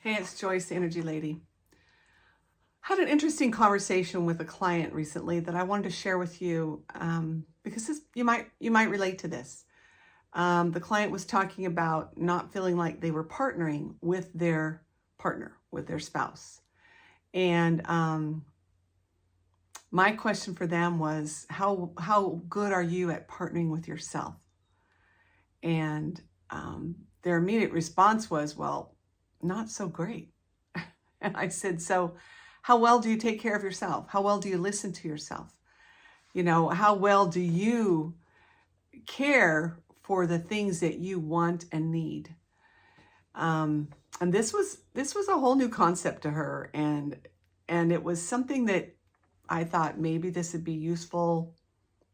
Hey, it's Joyce, the Energy Lady. Had an interesting conversation with a client recently that I wanted to share with you because you might relate to this. The client was talking about not feeling like they were partnering with their partner, with their spouse, and my question for them was, how good are you at partnering with yourself? And their immediate response was, well, not so great. And I said, so how well do you take care of yourself? How well do you listen to yourself? How well do you care for the things that you want and need? And this was a whole new concept to her, and it was something that I thought maybe this would be useful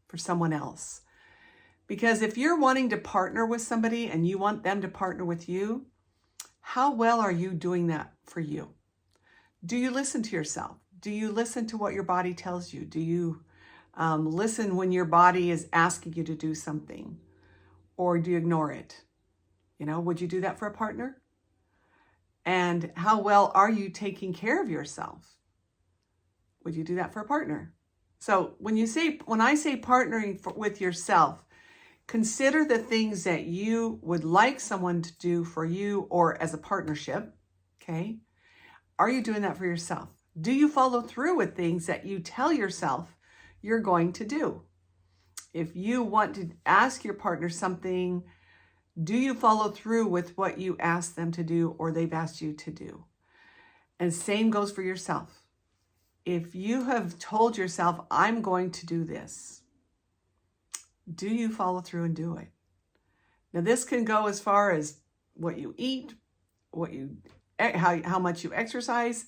for someone else. Because if you're wanting to partner with somebody and you want them to partner with you, how well are you doing that for you? Do you listen to yourself? Do you listen to what your body tells you? Do you listen when your body is asking you to do something? Or do you ignore it? Would you do that for a partner? And how well are you taking care of yourself? Would you do that for a partner? So when I say partnering with yourself, consider the things that you would like someone to do for you or as a partnership, okay? Are you doing that for yourself? Do you follow through with things that you tell yourself you're going to do? If you want to ask your partner something, do you follow through with what you ask them to do or they've asked you to do? And same goes for yourself. If you have told yourself, I'm going to do this, do you follow through and do it? Now, this can go as far as what you eat, how much you exercise,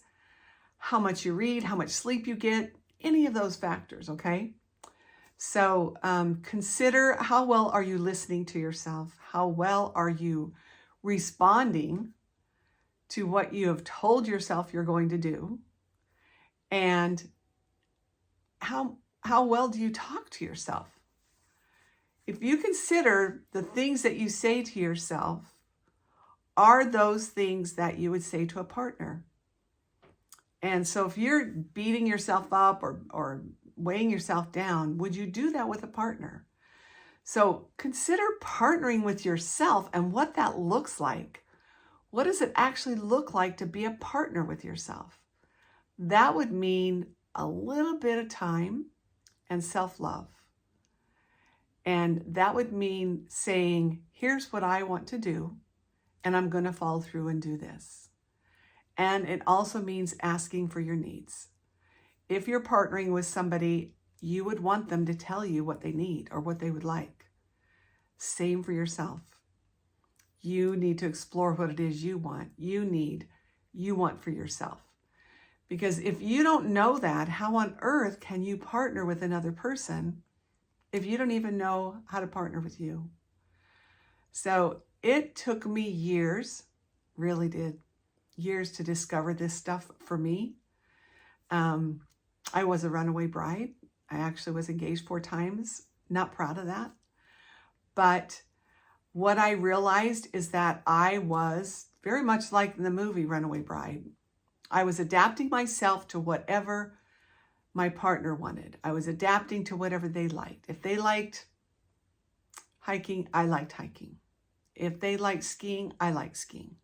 how much you read, how much sleep you get, any of those factors, okay? So consider, how well are you listening to yourself? How well are you responding to what you have told yourself you're going to do? And how well do you talk to yourself? If you consider the things that you say to yourself, are those things that you would say to a partner? And so if you're beating yourself up or weighing yourself down, would you do that with a partner? So consider partnering with yourself and what that looks like. What does it actually look like to be a partner with yourself? That would mean a little bit of time and self-love. And that would mean saying, here's what I want to do, and I'm going to follow through and do this. And it also means asking for your needs. If you're partnering with somebody, you would want them to tell you what they need or what they would like. Same for yourself. You need to explore what it is you want, you want for yourself. Because if you don't know that, how on earth can you partner with another person if you don't even know how to partner with you? So it took me years, really did, years to discover this stuff for me. I was a runaway bride. I actually was engaged 4 times. Not proud of that. But what I realized is that I was very much like in the movie Runaway Bride. I was adapting myself to whatever my partner wanted. I was adapting to whatever they liked. If they liked hiking, I liked hiking. If they liked skiing, I liked skiing.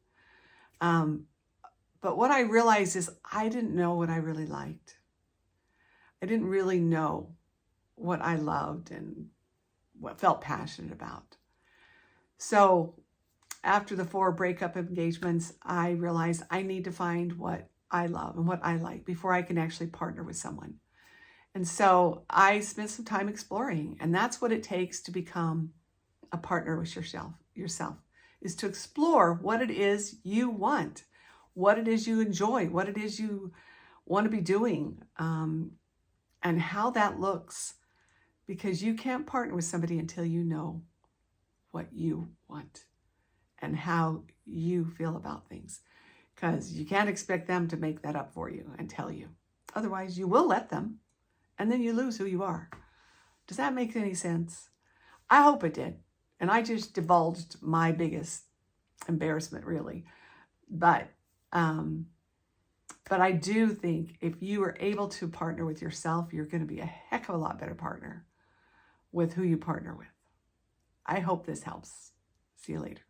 But what I realized is I didn't know what I really liked. I didn't really know what I loved and what felt passionate about. So after the 4 breakup engagements, I realized I need to find what I love and what I like before I can actually partner with someone. And so I spent some time exploring, and that's what it takes to become a partner with yourself is to explore what it is you want, what it is you enjoy, what it is you want to be doing, and how that looks. Because you can't partner with somebody until you know what you want and how you feel about things. Because you can't expect them to make that up for you and tell you. Otherwise, you will let them, and then you lose who you are. Does that make any sense? I hope it did. And I just divulged my biggest embarrassment, really. But But I do think if you are able to partner with yourself, you're going to be a heck of a lot better partner with who you partner with. I hope this helps. See you later.